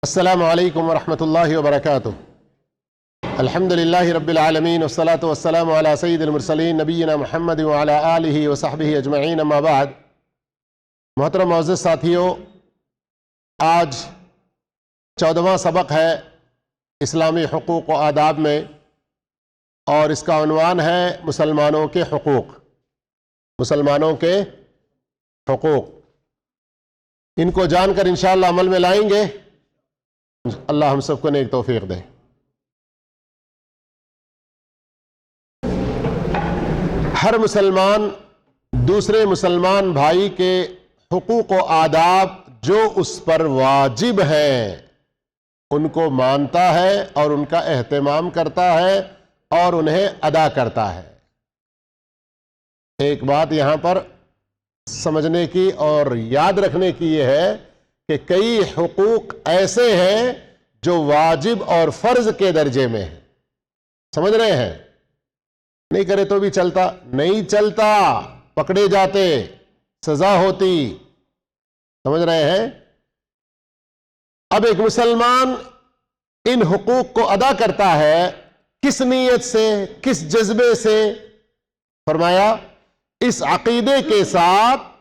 السلام علیکم ورحمۃ اللہ وبرکاتہ۔ الحمد للہ رب العالمین والصلاة والسلام علی سید المرسلین نبینا محمد وعلی آلہ وصحبہ اجمعین، اما بعد۔ محترم معزز ساتھیوں، آج 14واں سبق ہے اسلامی حقوق و آداب میں، اور اس کا عنوان ہے مسلمانوں کے حقوق۔ مسلمانوں کے حقوق، ان کو جان کر انشاءاللہ عمل میں لائیں گے۔ اللہ ہم سب کو نیک توفیق دے۔ ہر مسلمان دوسرے مسلمان بھائی کے حقوق و آداب جو اس پر واجب ہیں ان کو مانتا ہے اور ان کا اہتمام کرتا ہے اور انہیں ادا کرتا ہے۔ ایک بات یہاں پر سمجھنے کی اور یاد رکھنے کی یہ ہے کہ کئی حقوق ایسے ہیں جو واجب اور فرض کے درجے میں ہیں۔ سمجھ رہے ہیں؟ نہیں کرے تو بھی چلتا، نہیں چلتا، پکڑے جاتے، سزا ہوتی۔ سمجھ رہے ہیں؟ اب ایک مسلمان ان حقوق کو ادا کرتا ہے کس نیت سے، کس جذبے سے؟ فرمایا اس عقیدے کے ساتھ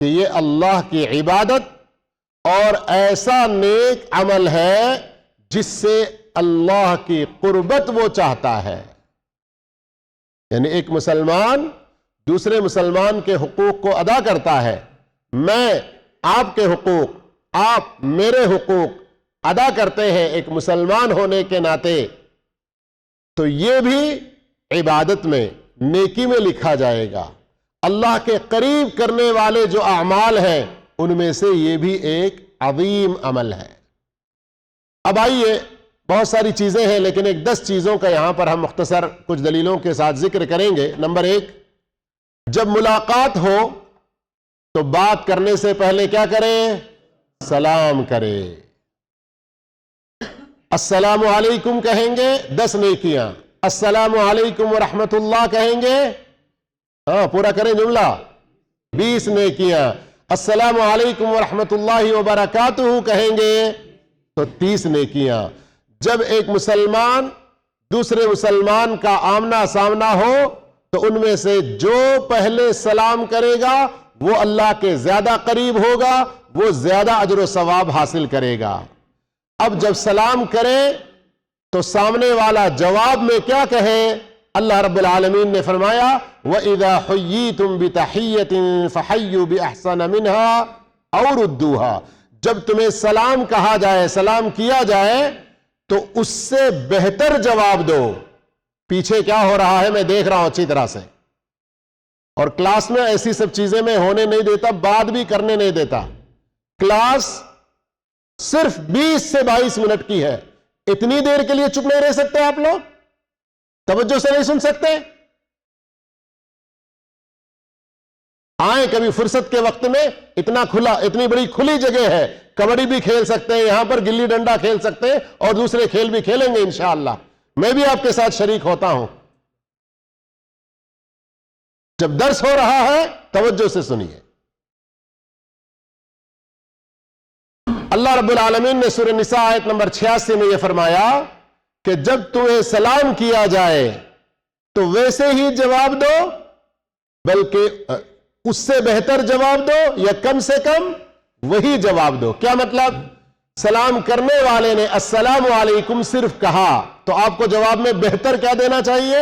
کہ یہ اللہ کی عبادت اور ایسا نیک عمل ہے جس سے اللہ کی قربت وہ چاہتا ہے۔ یعنی ایک مسلمان دوسرے مسلمان کے حقوق کو ادا کرتا ہے۔ میں آپ کے حقوق، آپ میرے حقوق ادا کرتے ہیں ایک مسلمان ہونے کے ناطے، تو یہ بھی عبادت میں، نیکی میں لکھا جائے گا۔ اللہ کے قریب کرنے والے جو اعمال ہیں ان میں سے یہ بھی ایک عظیم عمل ہے۔ اب آئیے، بہت ساری چیزیں ہیں لیکن ایک 10 چیزوں کا یہاں پر ہم مختصر کچھ دلیلوں کے ساتھ ذکر کریں گے۔ نمبر 1، جب ملاقات ہو تو بات کرنے سے پہلے کیا کریں؟ سلام کرے۔ السلام علیکم کہیں گے 10 نیکیاں، السلام علیکم ورحمۃ اللہ کہیں گے، ہاں پورا کریں جملہ، 20 نیکیاں۔ السلام علیکم ورحمۃ اللہ وبرکاتہ کہیں گے تو 30 نیکیاں۔ جب ایک مسلمان دوسرے مسلمان کا آمنا سامنا ہو تو ان میں سے جو پہلے سلام کرے گا وہ اللہ کے زیادہ قریب ہوگا، وہ زیادہ اجر و ثواب حاصل کرے گا۔ اب جب سلام کرے تو سامنے والا جواب میں کیا کہے؟ اللہ رب العالمین نے فرمایا وَإِذَا حُيِّيتُم بِتَحِيَّةٍ فَحَيُّوا بِأَحْسَنَ مِنْهَا أَوْ رُدُّوهَا۔ جب تمہیں سلام کہا جائے، سلام کیا جائے تو اس سے بہتر جواب دو۔ پیچھے کیا ہو رہا ہے میں دیکھ رہا ہوں اچھی طرح سے، اور کلاس میں ایسی سب چیزیں میں ہونے نہیں دیتا، بات بھی کرنے نہیں دیتا۔ کلاس صرف 20 سے 22 منٹ کی ہے، اتنی دیر کے لیے چپ نہیں رہ سکتے آپ لوگ؟ توجہ سے نہیں سن سکتے؟ آئیں کبھی فرصت کے وقت میں، اتنا کھلا، اتنی بڑی کھلی جگہ ہے، کبڈی بھی کھیل سکتے ہیں یہاں پر، گلی ڈنڈا کھیل سکتے ہیں اور دوسرے کھیل بھی کھیلیں گے انشاءاللہ۔ میں بھی آپ کے ساتھ شریک ہوتا ہوں۔ جب درس ہو رہا ہے توجہ سے سنیے۔ اللہ رب العالمین نے سورہ نساء آیت نمبر 86 میں یہ فرمایا کہ جب تمہیں سلام کیا جائے تو ویسے ہی جواب دو، بلکہ اس سے بہتر جواب دو، یا کم سے کم وہی جواب دو۔ کیا مطلب؟ سلام کرنے والے نے السلام علیکم صرف کہا تو آپ کو جواب میں بہتر کیا دینا چاہیے؟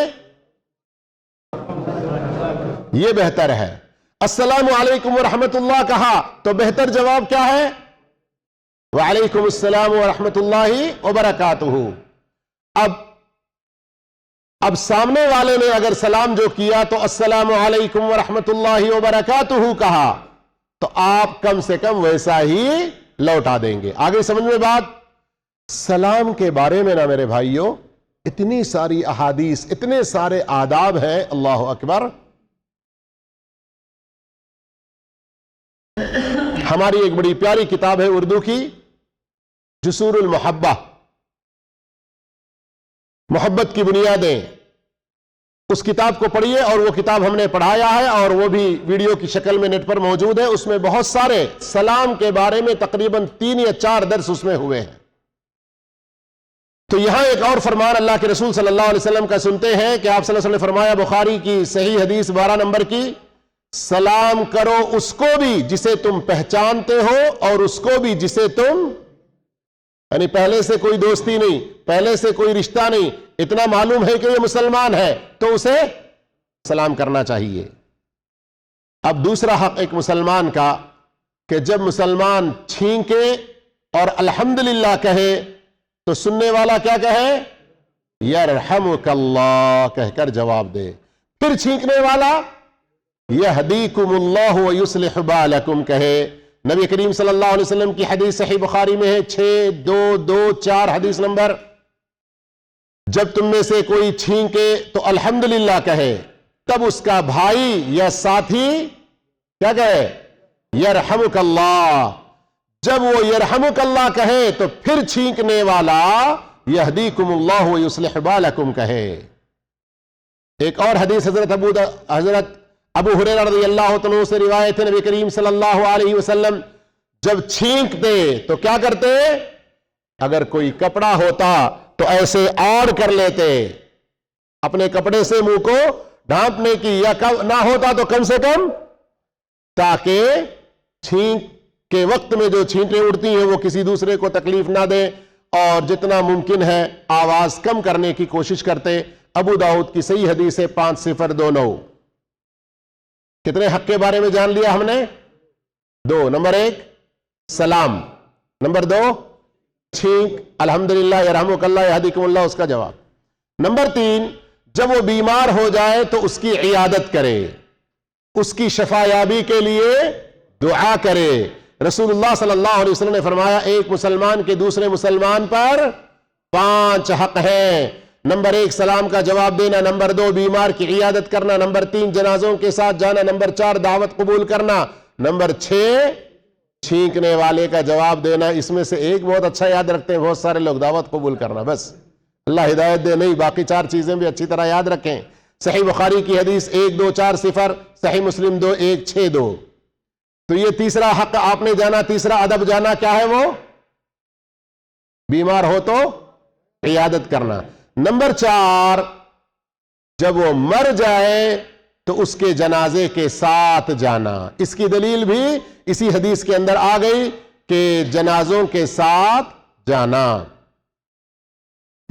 یہ بہتر ہے۔ السلام علیکم ورحمۃ اللہ کہا تو بہتر جواب کیا ہے؟ وعلیکم السلام ورحمۃ اللہ وبرکاتہ۔ اب سامنے والے نے اگر سلام جو کیا تو السلام علیکم ورحمۃ اللہ وبرکاتہ کہا تو آپ کم سے کم ویسا ہی لوٹا دیں گے۔ آگے سمجھ میں بات؟ سلام کے بارے میں نا میرے بھائیوں اتنی ساری احادیث، اتنے سارے آداب ہیں، اللہ اکبر۔ ہماری ایک بڑی پیاری کتاب ہے اردو کی، جسور المحبہ، محبت کی بنیادیں، اس کتاب کو پڑھیے، اور وہ کتاب ہم نے پڑھایا ہے اور وہ بھی ویڈیو کی شکل میں نیٹ پر موجود ہے۔ اس میں بہت سارے سلام کے بارے میں تقریباً 3 یا 4 درس اس میں ہوئے ہیں۔ تو یہاں ایک اور فرمان اللہ کے رسول صلی اللہ علیہ وسلم کا سنتے ہیں کہ آپ صلی اللہ علیہ وسلم نے فرمایا، بخاری کی صحیح حدیث 12 نمبر کی، سلام کرو اس کو بھی جسے تم پہچانتے ہو اور اس کو بھی جسے تم، یعنی پہلے سے کوئی دوستی نہیں، پہلے سے کوئی رشتہ نہیں، اتنا معلوم ہے کہ یہ مسلمان ہے تو اسے سلام کرنا چاہیے۔ اب دوسرا حق ایک مسلمان کا کہ جب مسلمان چھینکے اور الحمدللہ کہے تو سننے والا کیا کہے؟ یرحمک اللہ کہہ کر جواب دے۔ پھر چھینکنے والا یہدیکم اللہ ویصلح بالکم کہے۔ نبی کریم صلی اللہ علیہ وسلم کی حدیث صحیح بخاری میں ہے 6224 حدیث نمبر، جب تم میں سے کوئی چھینکے تو الحمدللہ کہے، تب اس کا بھائی یا ساتھی کیا کہے؟ یرحمک اللہ۔ جب وہ یرحمک اللہ کہے تو پھر چھینکنے والا یہدیکم اللہ ویصلح بالکم کہے۔ ایک اور حدیث حضرت ابو ہریرہ رضی اللہ عنہ سے روایت ہے، نبی کریم صلی اللہ علیہ وسلم جب چھینکتے تو کیا کرتے؟ اگر کوئی کپڑا ہوتا تو ایسے آڑ کر لیتے، اپنے کپڑے سے منہ کو ڈھانپنے کی، یا نہ ہوتا تو کم سے کم تاکہ چھینک کے وقت میں جو چھینٹیں اڑتی ہیں وہ کسی دوسرے کو تکلیف نہ دیں، اور جتنا ممکن ہے آواز کم کرنے کی کوشش کرتے۔ ابو داؤد کی صحیح حدیث ہے 5029۔ کتنے حق کے بارے میں جان لیا ہم نے؟ 2۔ نمبر 1 سلام، نمبر 2 چھینک، الحمدللہ یرحمک اللہ یہدیکم اللہ، اس کا جواب۔ نمبر 3 جب وہ بیمار ہو جائے تو اس کی عیادت کرے، اس کی شفایابی کے لیے دعا کرے۔ رسول اللہ صلی اللہ علیہ وسلم نے فرمایا ایک مسلمان کے دوسرے مسلمان پر 5 حق ہیں۔ نمبر 1 سلام کا جواب دینا، نمبر 2 بیمار کی عیادت کرنا، نمبر 3 جنازوں کے ساتھ جانا، نمبر 4 دعوت قبول کرنا، نمبر 6 چھینکنے والے کا جواب دینا۔ اس میں سے ایک بہت اچھا یاد رکھتے ہیں بہت سارے لوگ، دعوت قبول کرنا، بس اللہ ہدایت دے، نہیں باقی 4 چیزیں بھی اچھی طرح یاد رکھیں۔ صحیح بخاری کی حدیث 1240، صحیح مسلم 2162۔ تو یہ تیسرا حق آپ نے جانا، تیسرا ادب جانا، کیا ہے وہ؟ بیمار ہو تو عیادت کرنا۔ نمبر 4 جب وہ مر جائے تو اس کے جنازے کے ساتھ جانا۔ اس کی دلیل بھی اسی حدیث کے اندر آ گئی کہ جنازوں کے ساتھ جانا۔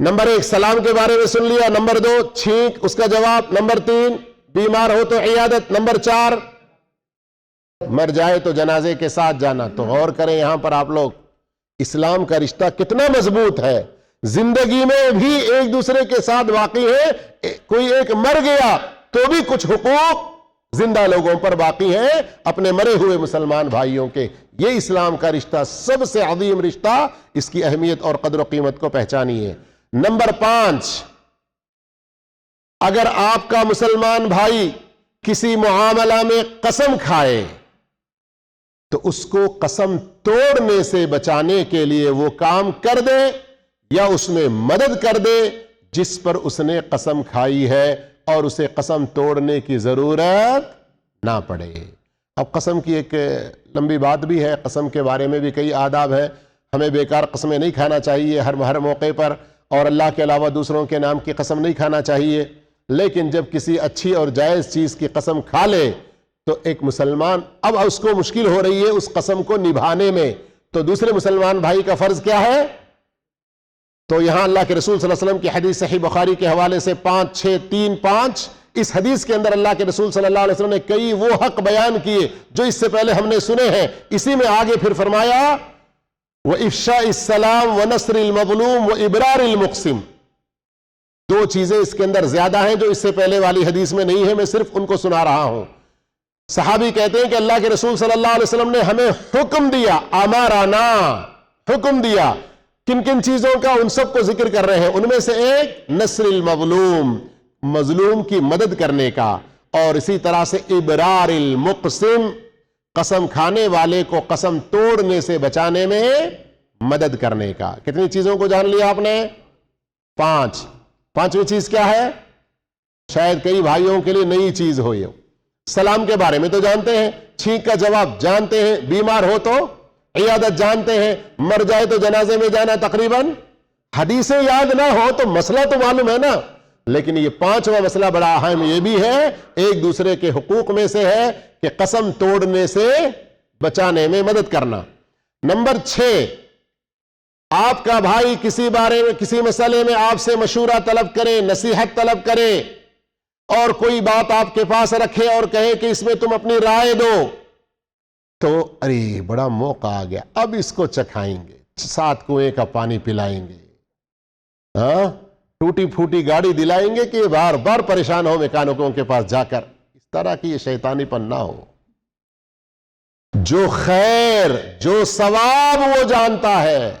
نمبر 1 سلام کے بارے میں سن لیا، نمبر 2 چھینک اس کا جواب، نمبر 3 بیمار ہو تو عیادت، نمبر 4 مر جائے تو جنازے کے ساتھ جانا۔ تو غور کریں یہاں پر آپ لوگ، اسلام کا رشتہ کتنا مضبوط ہے، زندگی میں بھی ایک دوسرے کے ساتھ واقعی ہے، کوئی ایک مر گیا تو بھی کچھ حقوق زندہ لوگوں پر باقی ہیں اپنے مرے ہوئے مسلمان بھائیوں کے۔ یہ اسلام کا رشتہ سب سے عظیم رشتہ، اس کی اہمیت اور قدر و قیمت کو پہچانیے۔ نمبر 5 اگر آپ کا مسلمان بھائی کسی معاملہ میں قسم کھائے تو اس کو قسم توڑنے سے بچانے کے لیے وہ کام کر دے یا اس میں مدد کر دے جس پر اس نے قسم کھائی ہے، اور اسے قسم توڑنے کی ضرورت نہ پڑے۔ اب قسم کی ایک لمبی بات بھی ہے، قسم کے بارے میں بھی کئی آداب ہیں۔ ہمیں بیکار قسمیں نہیں کھانا چاہیے ہر موقع پر، اور اللہ کے علاوہ دوسروں کے نام کی قسم نہیں کھانا چاہیے۔ لیکن جب کسی اچھی اور جائز چیز کی قسم کھا لے تو ایک مسلمان اب اس کو مشکل ہو رہی ہے اس قسم کو نبھانے میں، تو دوسرے مسلمان بھائی کا فرض کیا ہے؟ تو یہاں اللہ کے رسول صلی اللہ علیہ وسلم کی حدیث صحیح بخاری کے حوالے سے 5635، اس حدیث کے اندر اللہ کے رسول صلی اللہ علیہ وسلم نے کئی وہ حق بیان کیے جو اس سے پہلے ہم نے سنے ہیں۔ اسی میں آگے پھر فرمایا وَإِفْشَاءِ السَّلَامِ وَنَصْرِ الْمَظْلُومِ وَإِبْرَارِ الْمُقْسِمِ۔ 2 چیزیں اس کے اندر زیادہ ہیں جو اس سے پہلے والی حدیث میں نہیں ہے، میں صرف ان کو سنا رہا ہوں۔ صحابی کہتے ہیں کہ اللہ کے رسول صلی اللہ علیہ وسلم نے ہمیں حکم دیا، امرنا، حکم دیا کن کن چیزوں کا، ان سب کو ذکر کر رہے ہیں۔ ان میں سے ایک نصر المظلوم، مظلوم کی مدد کرنے کا، اور اسی طرح سے ابرار المقسم، قسم کھانے والے کو قسم توڑنے سے بچانے میں مدد کرنے کا۔ کتنی چیزوں کو جان لیا آپ نے؟ 5۔ 5ویں چیز کیا ہے؟ شاید کئی بھائیوں کے لیے نئی چیز ہو یہ۔ سلام کے بارے میں تو جانتے ہیں، چھینک کا جواب جانتے ہیں، بیمار ہو تو عیادت جانتے ہیں، مر جائے تو جنازے میں جانا تقریباً حدیثیں یاد نہ ہو تو مسئلہ تو معلوم ہے نا، لیکن یہ پانچواں مسئلہ بڑا اہم یہ بھی ہے، ایک دوسرے کے حقوق میں سے ہے کہ قسم توڑنے سے بچانے میں مدد کرنا۔ نمبر 6، آپ کا بھائی کسی بارے میں، کسی مسئلے میں آپ سے مشورہ طلب کرے، نصیحت طلب کرے، اور کوئی بات آپ کے پاس رکھے اور کہے کہ اس میں تم اپنی رائے دو، تو ارے بڑا موقع آ گیا، اب اس کو چکھائیں گے، 7 کنویں کا پانی پلائیں گے، ہاں ٹوٹی پھوٹی گاڑی دلائیں گے کہ بار بار پریشان ہو میکانکوں کے پاس جا کر۔ اس طرح کی یہ شیطانی پن نہ ہو۔ جو خیر، جو ثواب وہ جانتا ہے،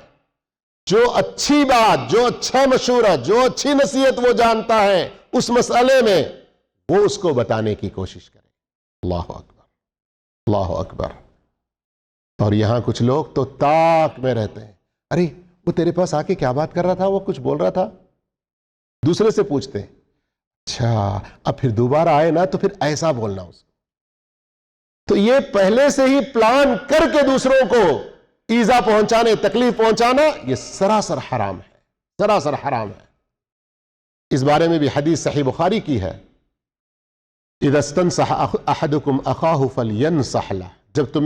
جو اچھی بات، جو اچھا مشورہ، جو اچھی نصیحت وہ جانتا ہے اس مسئلے میں، وہ اس کو بتانے کی کوشش کرے۔ اللہ اکبر، اللہ اکبر۔ اور یہاں کچھ لوگ تو طاق میں رہتے ہیں، ارے وہ تیرے پاس آ کے کیا بات کر رہا تھا، وہ کچھ بول رہا تھا، دوسرے سے پوچھتے ہیں، اچھا اب پھر دوبارہ آئے نا تو پھر ایسا بولنا اس کو۔ تو یہ پہلے سے ہی پلان کر کے دوسروں کو ایذا پہنچانے، تکلیف پہنچانا، یہ سراسر حرام ہے، سراسر حرام ہے۔ اس بارے میں بھی حدیث صحیح بخاری کی ہے، اذا استنصح احدکم اخاہ فلینصح لہ، جب تم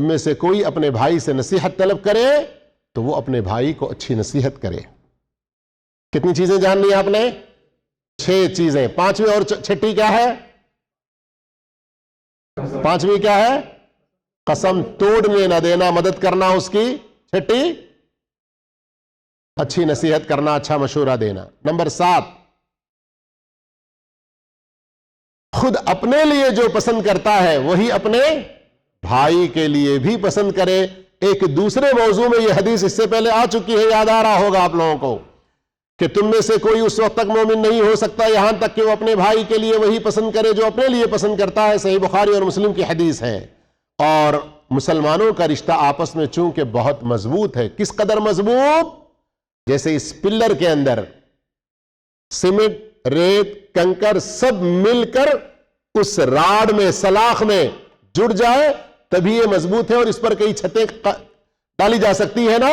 میں سے کوئی اپنے بھائی سے نصیحت طلب کرے تو وہ اپنے بھائی کو اچھی نصیحت کرے۔ کتنی چیزیں جان لی آپ نے؟ 6 چیزیں۔ 5ویں اور 6ٹی کیا ہے؟ 5ویں کیا ہے؟ قسم توڑنے نہ دینا، مدد کرنا اس کی۔ 6ٹی اچھی نصیحت کرنا، اچھا مشورہ دینا۔ نمبر 7، خود اپنے لیے جو پسند کرتا ہے وہی اپنے بھائی کے لیے بھی پسند کرے۔ ایک دوسرے موضوع میں یہ حدیث اس سے پہلے آ چکی ہے، یاد آ رہا ہوگا آپ لوگوں کو، کہ تم میں سے کوئی اس وقت تک مومن نہیں ہو سکتا یہاں تک کہ وہ اپنے بھائی کے لیے وہی پسند کرے جو اپنے لیے پسند کرتا ہے۔ صحیح بخاری اور مسلم کی حدیث ہے۔ اور مسلمانوں کا رشتہ آپس میں چونکہ بہت مضبوط ہے، کس قدر مضبوط؟ جیسے اس پلر کے اندر سیمنٹ، ریت، کنکر سب مل کر اس راڈ میں، سلاخ میں جڑ جائے تبھی یہ مضبوط ہے، اور اس پر کئی چھتیں ڈالی جا سکتی ہے نا۔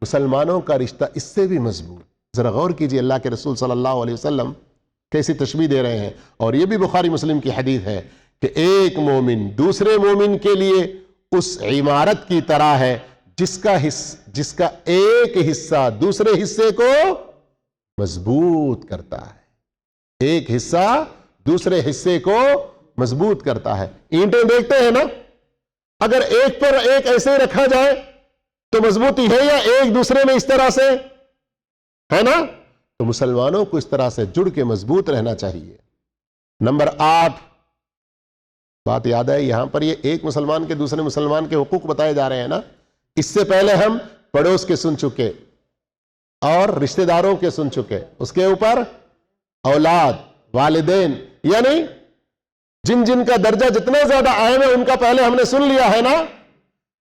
مسلمانوں کا رشتہ اس سے بھی مضبوط۔ ذرا غور کیجئے اللہ کے رسول صلی اللہ علیہ وسلم کیسی تشبیہ دے رہے ہیں، اور یہ بھی بخاری مسلم کی حدیث ہے کہ ایک مومن دوسرے مومن کے لیے اس عمارت کی طرح ہے جس کا ایک حصہ دوسرے حصے کو مضبوط کرتا ہے، ایک حصہ دوسرے حصے کو مضبوط کرتا ہے۔ اینٹیں دیکھتے ہیں نا، اگر ایک پر ایک ایسے رکھا جائے تو مضبوطی ہے، یا ایک دوسرے میں اس طرح سے ہے نا؟ تو مسلمانوں کو اس طرح سے جڑ کے مضبوط رہنا چاہیے۔ نمبر 8، بات یاد ہے یہاں پر یہ ایک مسلمان کے دوسرے مسلمان کے حقوق بتائے جا رہے ہیں نا۔ اس سے پہلے ہم پڑوس کے سن چکے اور رشتہ داروں کے سن چکے، اس کے اوپر اولاد، والدین، یعنی جن جن کا درجہ جتنا زیادہ اہم ہے ان کا پہلے ہم نے سن لیا ہے نا۔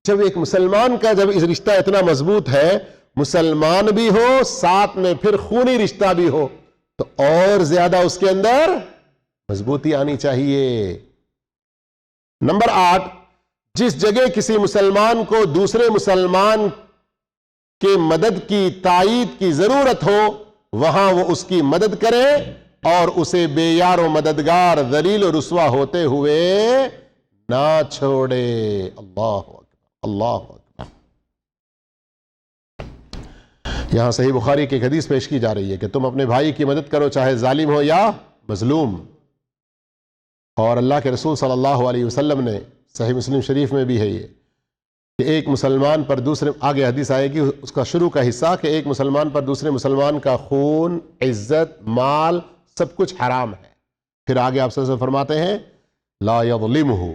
جب ایک مسلمان کا جب اس رشتہ اتنا مضبوط ہے، مسلمان بھی ہو ساتھ میں پھر خونی رشتہ بھی ہو، تو اور زیادہ اس کے اندر مضبوطی آنی چاہیے۔ نمبر 8، جس جگہ کسی مسلمان کو دوسرے مسلمان کے مدد کی، تائید کی ضرورت ہو وہاں وہ اس کی مدد کرے اور اسے بے یار و مددگار، ذلیل و رسوا ہوتے ہوئے نہ چھوڑے۔ اللہ اکبر، اللہ اکبر۔ یہاں صحیح بخاری کی ایک حدیث پیش کی جا رہی ہے کہ تم اپنے بھائی کی مدد کرو چاہے ظالم ہو یا مظلوم۔ اور اللہ کے رسول صلی اللہ علیہ وسلم نے، صحیح مسلم شریف میں بھی ہے یہ، کہ ایک مسلمان پر دوسرے، آگے حدیث آئے گی اس کا شروع کا حصہ، کہ ایک مسلمان پر دوسرے مسلمان کا خون، عزت، مال سب کچھ حرام ہے۔ پھر آگے آپ صلی اللہ علیہ وسلم فرماتے ہیں لا یظلمہ،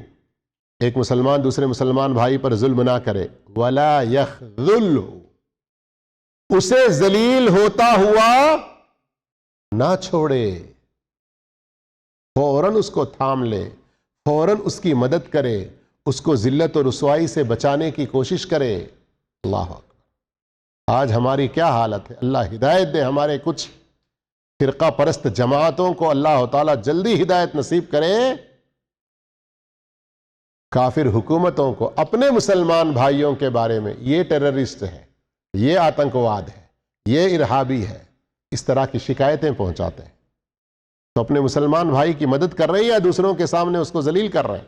ایک مسلمان دوسرے مسلمان بھائی پر ظلم نہ کرے، ولا یخذلہ، اسے ذلیل ہوتا ہوا نہ چھوڑے، فوراً اس کو تھام لے، فوراً اس کی مدد کرے، اس کو ذلت و رسوائی سے بچانے کی کوشش کرے۔ اللہ اکبر۔ آج ہماری کیا حالت ہے، اللہ ہدایت دے ہمارے کچھ فرقہ پرست جماعتوں کو، اللہ تعالیٰ جلدی ہدایت نصیب کرے، کافر حکومتوں کو اپنے مسلمان بھائیوں کے بارے میں یہ ٹیررسٹ ہے، یہ آتنکواد ہے، یہ ارہابی ہے، اس طرح کی شکایتیں پہنچاتے ہیں، تو اپنے مسلمان بھائی کی مدد کر رہے ہیں یا دوسروں کے سامنے اس کو ذلیل کر رہے ہیں؟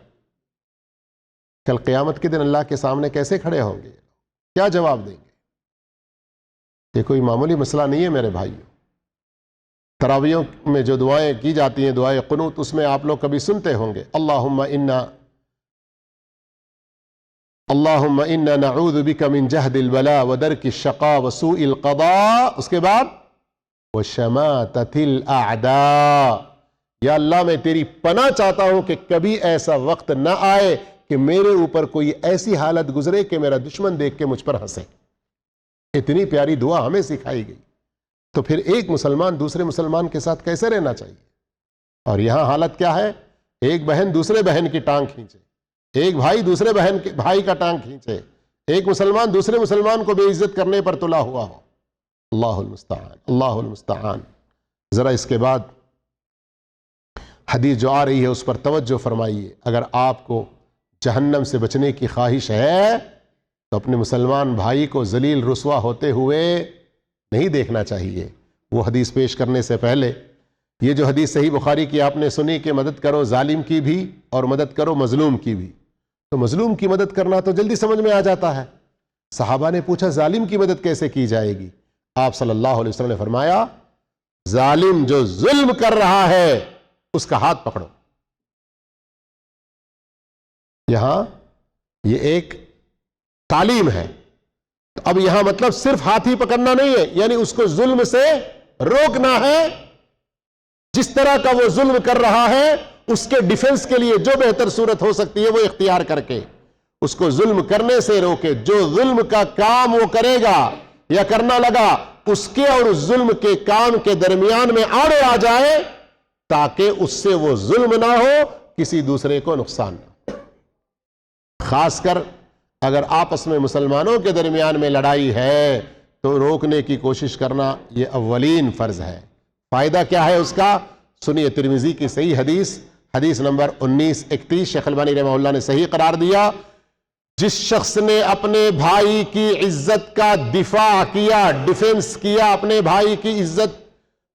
کل قیامت کے دن اللہ کے سامنے کیسے کھڑے ہوں گے؟ کیا جواب دیں گے؟ یہ کوئی معمولی مسئلہ نہیں ہے میرے بھائیوں۔ تراویحوں میں جو دعائیں کی جاتی ہیں، دعائے قنوت، اس میں آپ لوگ کبھی سنتے ہوں گے، اللہم انا نعوذ بک من جہد البلاء ودرک الشقاء وسوء القضاء، اس کے بعد وشماتۃ الاعداء، یا اللہ میں تیری پناہ چاہتا ہوں کہ کبھی ایسا وقت نہ آئے کہ میرے اوپر کوئی ایسی حالت گزرے کہ میرا دشمن دیکھ کے مجھ پر ہنسے۔ اتنی پیاری دعا ہمیں سکھائی گئی، تو پھر ایک مسلمان دوسرے مسلمان کے ساتھ کیسے رہنا چاہیے؟ اور یہاں حالت کیا ہے؟ ایک بہن دوسرے بہن کی ٹانگ کھینچے، ایک بھائی دوسرے بھائی کا ٹانگ کھینچے، ایک مسلمان دوسرے مسلمان کو بے عزت کرنے پر تلا ہوا ہو۔ اللہ المستعان، اللہ المستعان۔ ذرا اس کے بعد حدیث جو آ رہی ہے اس پر توجہ فرمائیے۔ اگر آپ کو جہنم سے بچنے کی خواہش ہے تو اپنے مسلمان بھائی کو ذلیل رسوا ہوتے ہوئے نہیں دیکھنا چاہیے۔ وہ حدیث پیش کرنے سے پہلے یہ جو حدیث صحیح بخاری کی آپ نے سنی کہ مدد کرو ظالم کی بھی اور مدد کرو مظلوم کی بھی، تو مظلوم کی مدد کرنا تو جلدی سمجھ میں آ جاتا ہے۔ صحابہ نے پوچھا ظالم کی مدد کیسے کی جائے گی؟ آپ صلی اللہ علیہ وسلم نے فرمایا ظالم جو ظلم کر رہا ہے اس کا ہاتھ پکڑو۔ یہاں یہ ایک تعلیم ہے، تو اب یہاں مطلب صرف ہاتھ ہی پکڑنا نہیں ہے، یعنی اس کو ظلم سے روکنا ہے۔ جس طرح کا وہ ظلم کر رہا ہے اس کے ڈیفنس کے لیے جو بہتر صورت ہو سکتی ہے وہ اختیار کر کے اس کو ظلم کرنے سے روکے۔ جو ظلم کا کام وہ کرے گا یا کرنا لگا، اس کے اور اس ظلم کے کام کے درمیان میں آڑے آ جائے تاکہ اس سے وہ ظلم نہ ہو، کسی دوسرے کو نقصان نہ ہو۔ خاص کر اگر آپس میں مسلمانوں کے درمیان میں لڑائی ہے تو روکنے کی کوشش کرنا یہ اولین فرض ہے۔ فائدہ کیا ہے اس کا؟ سنیے ترمذی کی صحیح حدیث، حدیث نمبر 1931، شیخ البانی رحمہ اللہ نے صحیح قرار دیا، جس شخص نے اپنے بھائی کی عزت کا دفاع کیا، ڈیفنس کیا، اپنے بھائی کی عزت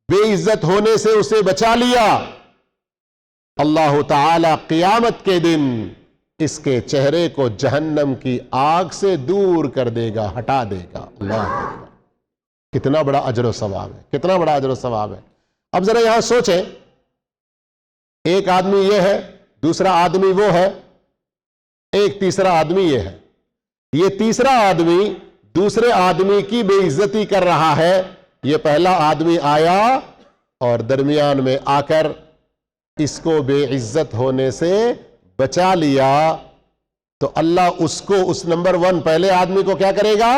بے عزت ہونے سے اسے بچا لیا، اللہ تعالی قیامت کے دن اس کے چہرے کو جہنم کی آگ سے دور کر دے گا، ہٹا دے گا۔ اللہ اکبر، کتنا بڑا اجر و ثواب ہے، کتنا بڑا اجر و ثواب ہے۔ اب ذرا یہاں سوچیں، ایک آدمی یہ ہے، دوسرا آدمی وہ ہے، ایک تیسرا آدمی یہ ہے۔ یہ تیسرا آدمی دوسرے آدمی کی بے عزتی کر رہا ہے، یہ پہلا آدمی آیا اور درمیان میں آ کر اس کو بے عزت ہونے سے بچا لیا، تو اللہ اس کو، اس نمبر 1 پہلے آدمی کو کیا کرے گا؟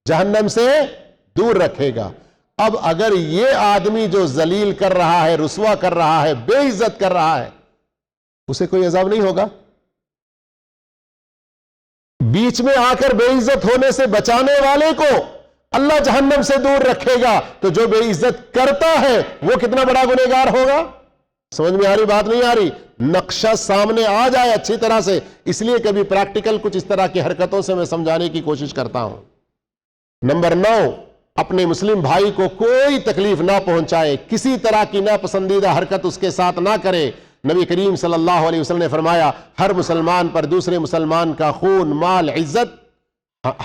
جہنم سے دور رکھے گا۔ اب اگر یہ آدمی جو ذلیل کر رہا ہے، رسوا کر رہا ہے، بے عزت کر رہا ہے، اسے کوئی عذاب نہیں ہوگا؟ بیچ میں آ کر بے عزت ہونے سے بچانے والے کو اللہ جہنم سے دور رکھے گا، تو جو بے عزت کرتا ہے وہ کتنا بڑا گنہگار ہوگا؟ سمجھ میں آ رہی بات نہیں آ رہی؟ نقشہ سامنے آ جائے اچھی طرح سے، اس لیے کبھی پریکٹیکل کچھ اس طرح کی حرکتوں سے میں سمجھانے کی کوشش کرتا ہوں۔ نمبر 9، اپنے مسلم بھائی کو کوئی تکلیف نہ پہنچائے، کسی طرح کی ناپسندیدہ حرکت اس کے ساتھ نہ کرے۔ نبی کریم صلی اللہ علیہ وسلم نے فرمایا ہر مسلمان پر دوسرے مسلمان کا خون، مال، عزت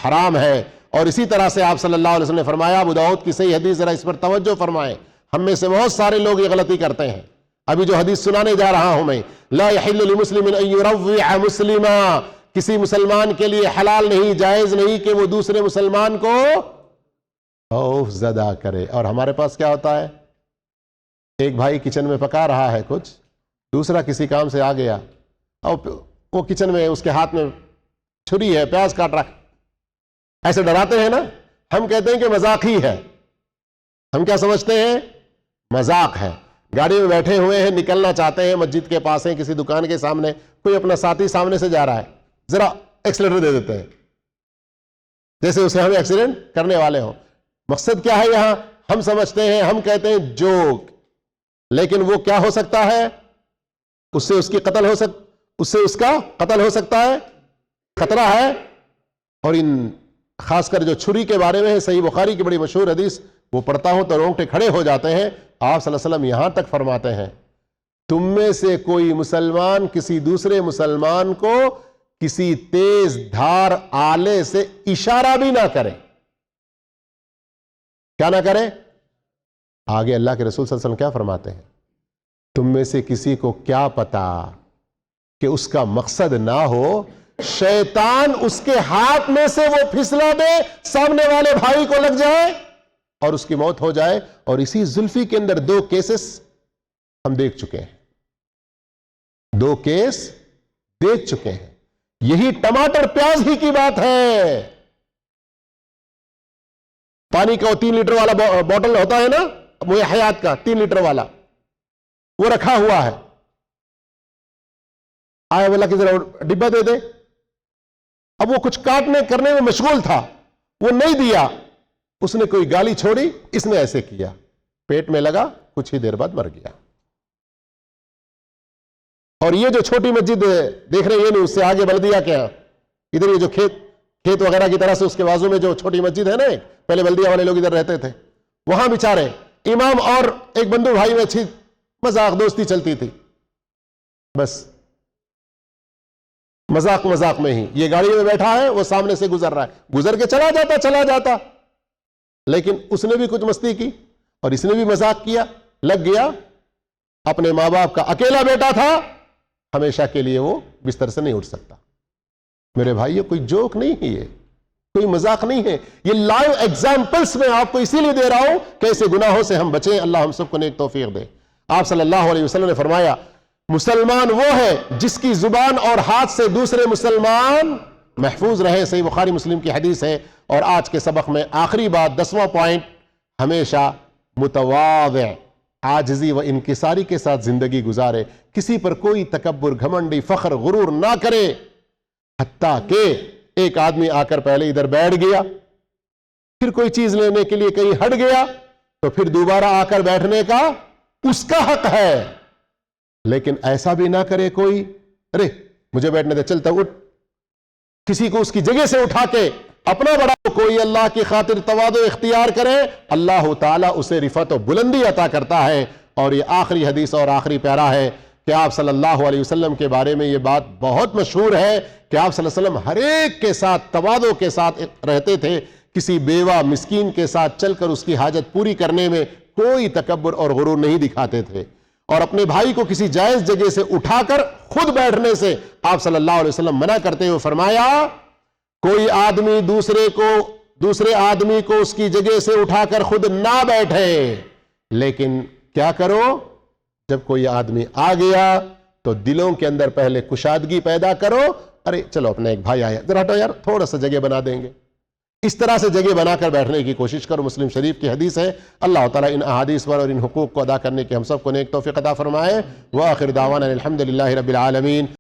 حرام ہے۔ اور اسی طرح سے آپ صلی اللہ علیہ وسلم نے فرمایا، ابو داؤد کی صحیح حدیث، ذرا اس پر توجہ فرمائیں، ہم میں سے بہت سارے لوگ یہ غلطی کرتے ہیں۔ ابھی جو حدیث سنانے جا رہا ہوں میں، لا يحل لمسلم ان يروع مسلما، کسی مسلمان کے لیے حلال نہیں، جائز نہیں کہ وہ دوسرے مسلمان کو خوف زدہ کرے۔ اور ہمارے پاس کیا ہوتا ہے؟ ایک بھائی کچن میں پکا رہا ہے کچھ، دوسرا کسی کام سے آ گیا اور وہ کچن میں اس کے ہاتھ میں چھری ہے، پیاز کاٹ رہا ہے، ایسے ڈراتے ہیں نا۔ ہم کہتے ہیں کہ مذاق ہی ہے، ہم کیا سمجھتے ہیں؟ مذاق ہے۔ گاڑی میں بیٹھے ہوئے ہیں، نکلنا چاہتے ہیں، مسجد کے پاس ہیں، کسی دکان کے سامنے کوئی اپنا ساتھی سامنے سے جا رہا ہے، ذرا ایکسیلیٹر دے دیتے ہیں جیسے اسے ہمیں ایکسیڈنٹ کرنے والے ہوں۔ مقصد کیا ہے یہاں؟ ہم سمجھتے ہیں، ہم کہتے ہیں جوک، لیکن وہ کیا ہو سکتا ہے؟ اس سے اس کا قتل ہو سکتا ہے، خطرہ ہے۔ اور ان خاص کر جو چھری کے بارے میں ہے، صحیح بخاری کی بڑی مشہور حدیث، وہ پڑھتا ہوں تو رونگٹے کھڑے ہو جاتے ہیں۔ آپ صلی اللہ علیہ وسلم یہاں تک فرماتے ہیں تم میں سے کوئی مسلمان کسی دوسرے مسلمان کو کسی تیز دھار آلے سے اشارہ بھی نہ کرے۔ کیا نہ کرے؟ آگے اللہ کے رسول صلی اللہ علیہ وسلم کیا فرماتے ہیں؟ تم میں سے کسی کو کیا پتا کہ اس کا مقصد نہ ہو شیطان اس کے ہاتھ میں سے وہ پھسلا دے، سامنے والے بھائی کو لگ جائے اور اس کی موت ہو جائے۔ اور اسی زلفی کے اندر 2 کیسز ہم دیکھ چکے ہیں، 2 کیس دیکھ چکے ہیں۔ یہی ٹماٹر پیاز ہی کی بات ہے۔ پانی کا وہ 3 لیٹر والا بوٹل ہوتا ہے نا، وہ حیات کا 3 لیٹر والا، وہ رکھا ہوا ہے، آیا والا کی ذرا ڈبہ دے دے۔ اب وہ کچھ کاٹنے کرنے میں مشغول تھا، وہ نہیں دیا، اس نے کوئی گالی چھوڑی، اس نے ایسے کیا، پیٹ میں لگا، کچھ ہی دیر بعد مر گیا۔ اور یہ جو چھوٹی مسجد دیکھ رہے ہیں، یہ نہیں، اس سے آگے بلدیہ کیا ادھر، یہ جو کھیت وغیرہ کی طرح سے اس کے بازو میں جو چھوٹی مسجد ہے نا، پہلے بلدیہ والے لوگ ادھر رہتے تھے، وہاں بیچارے امام اور ایک بندو بھائی میں اچھی مذاق دوستی چلتی تھی، بس مذاق میں ہی یہ گاڑی میں بیٹھا ہے، وہ سامنے سے گزر رہا ہے، گزر کے چلا جاتا، لیکن اس نے بھی کچھ مستی کی اور اس نے بھی مذاق کیا، لگ گیا۔ اپنے ماں باپ کا اکیلا بیٹا تھا، ہمیشہ کے لیے وہ بستر سے نہیں اٹھ سکتا۔ میرے بھائی، یہ کوئی جوک نہیں ہے، یہ کوئی مذاق نہیں ہے، یہ لائیو ایگزامپلس میں آپ کو اسی لیے دے رہا ہوں کہ ایسے گناہوں سے ہم بچیں۔ اللہ ہم سب کو نیک توفیق دے۔ آپ صلی اللہ علیہ وسلم نے فرمایا مسلمان وہ ہے جس کی زبان اور ہاتھ سے دوسرے مسلمان محفوظ رہے۔ صحیح بخاری مسلم کی حدیث ہے۔ اور آج کے سبق میں آخری بات، 10واں پوائنٹ، ہمیشہ متواضع، عاجزی و انکساری کے ساتھ زندگی گزارے، کسی پر کوئی تکبر، گھمنڈی، فخر، غرور نہ کرے۔ حتیٰ کہ ایک آدمی آ کر پہلے ادھر بیٹھ گیا، پھر کوئی چیز لینے کے لیے کہیں ہٹ گیا، تو پھر دوبارہ آ کر بیٹھنے کا اس کا حق ہے، لیکن ایسا بھی نہ کرے کوئی، ارے مجھے بیٹھنے دے، چلتا اٹھ، کسی کو اس کی جگہ سے اٹھا کے اپنا بڑا۔ کوئی اللہ کی خاطر تواضع اختیار کرے، اللہ تعالیٰ اسے رفعت و بلندی عطا کرتا ہے۔ اور یہ آخری حدیث اور آخری پیرا ہے کہ آپ صلی اللہ علیہ وسلم کے بارے میں یہ بات بہت مشہور ہے کہ آپ صلی اللہ علیہ وسلم ہر ایک کے ساتھ تواضع کے ساتھ رہتے تھے، کسی بیوہ مسکین کے ساتھ چل کر اس کی حاجت پوری کرنے میں کوئی تکبر اور غرور نہیں دکھاتے تھے، اور اپنے بھائی کو کسی جائز جگہ سے اٹھا کر خود بیٹھنے سے آپ صلی اللہ علیہ وسلم منع کرتے ہوئے فرمایا کوئی آدمی دوسرے آدمی کو اس کی جگہ سے اٹھا کر خود نہ بیٹھے، لیکن کیا کرو جب کوئی آدمی آ گیا تو دلوں کے اندر پہلے کشادگی پیدا کرو، ارے چلو اپنا ایک بھائی آیا، ذرا ہٹو یار، تھوڑا سا جگہ بنا دیں گے، اس طرح سے جگہ بنا کر بیٹھنے کی کوشش کرو۔ مسلم شریف کی حدیث ہے۔ اللہ تعالیٰ ان احادیث پر اور ان حقوق کو ادا کرنے کی ہم سب کو نیک توفیق عطا فرمائے۔ وآخر دعوانا الحمدللہ رب العالمین۔